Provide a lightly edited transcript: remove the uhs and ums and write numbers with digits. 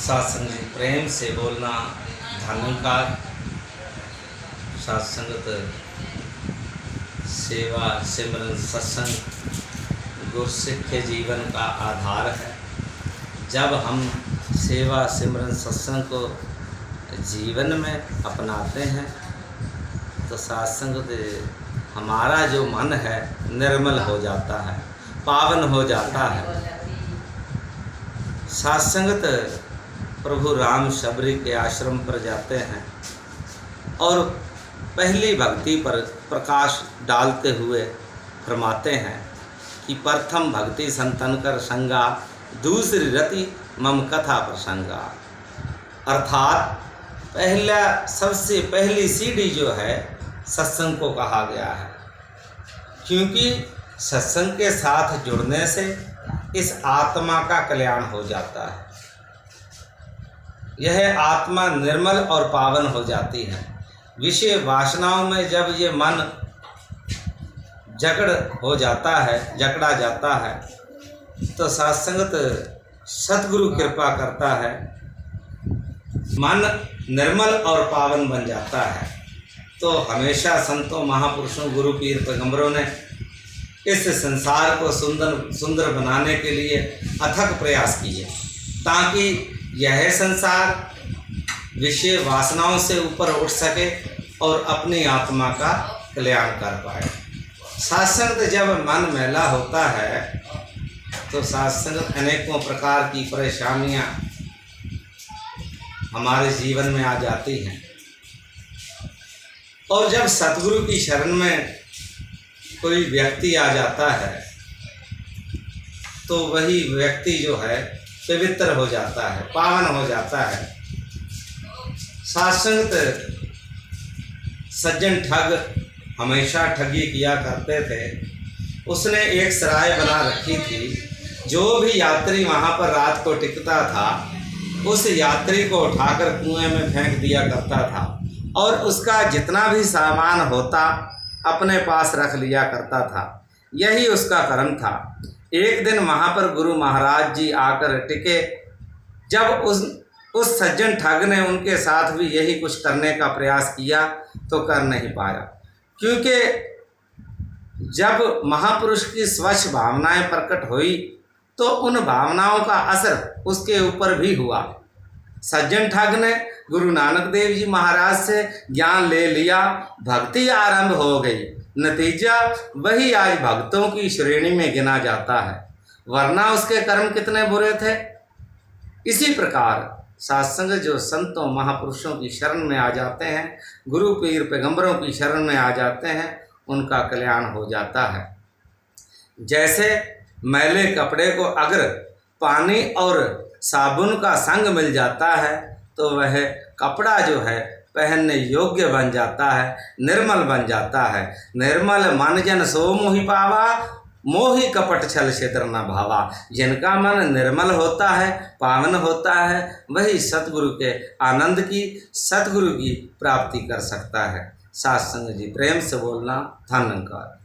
सत्संग जी प्रेम से बोलना धन्यकार। सत्संगत सेवा सिमरन सत्संग गुरसिख के जीवन का आधार है। जब हम सेवा सिमरन सत्संग को जीवन में अपनाते हैं तो सत्संग हमारा जो मन है निर्मल हो जाता है, पावन हो जाता है। सत्संगत प्रभु राम शबरी के आश्रम पर जाते हैं और पहली भक्ति पर प्रकाश डालते हुए फरमाते हैं कि प्रथम भक्ति संतन कर संगा, दूसरी रति मम कथा प्रसंगा। अर्थात सबसे पहली सीढ़ी जो है सत्संग को कहा गया है, क्योंकि सत्संग के साथ जुड़ने से इस आत्मा का कल्याण हो जाता है। यह आत्मा निर्मल और पावन हो जाती है। विषय वासनाओं में जब ये मन जकड़ा जाता है तो सत्संगत सतगुरु कृपा करता है, मन निर्मल और पावन बन जाता है। तो हमेशा संतों, महापुरुषों, गुरु पीर पैगंबरों ने इस संसार को सुंदर बनाने के लिए अथक प्रयास किए ताकि यह संसार विषय वासनाओं से ऊपर उठ सके और अपनी आत्मा का कल्याण कर पाए। सत्संग जब मन मैला होता है तो सत्संग अनेकों प्रकार की परेशानियां हमारे जीवन में आ जाती हैं, और जब सतगुरु की शरण में कोई व्यक्ति आ जाता है तो वही व्यक्ति जो है पवित्र हो जाता है, पावन हो जाता है। सत्संगत सज्जन ठग हमेशा ठगी किया करते थे। उसने एक सराय बना रखी थी। जो भी यात्री वहाँ पर रात को टिकता था उस यात्री को उठाकर कुएं में फेंक दिया करता था और उसका जितना भी सामान होता अपने पास रख लिया करता था। यही उसका कर्म था। एक दिन वहाँ पर गुरु महाराज जी आकर टिके। जब उस सज्जन ठग ने उनके साथ भी यही कुछ करने का प्रयास किया तो कर नहीं पाया, क्योंकि जब महापुरुष की स्वच्छ भावनाएं प्रकट हुई तो उन भावनाओं का असर उसके ऊपर भी हुआ। सज्जन ठग ने गुरु नानक देव जी महाराज से ज्ञान ले लिया, भक्ति आरंभ हो गई। नतीजा वही आज भक्तों की श्रेणी में गिना जाता है, वरना उसके कर्म कितने बुरे थे। इसी प्रकार सत्संग जो संतों, महापुरुषों की शरण में आ जाते हैं, गुरु पीर पैगंबरों की शरण में आ जाते हैं, उनका कल्याण हो जाता है। जैसे मैले कपड़े को अगर पानी और साबुन का संग मिल जाता है तो वह कपड़ा जो है पहनने योग्य बन जाता है, निर्मल बन जाता है। निर्मल मन जन सो मोहि पावा, मोहि कपट छल छिद्र न भावा। जिनका मन निर्मल होता है, पावन होता है, वही सतगुरु के आनंद की, सतगुरु की प्राप्ति कर सकता है। सत्संग जी प्रेम से बोलना धन्यकार।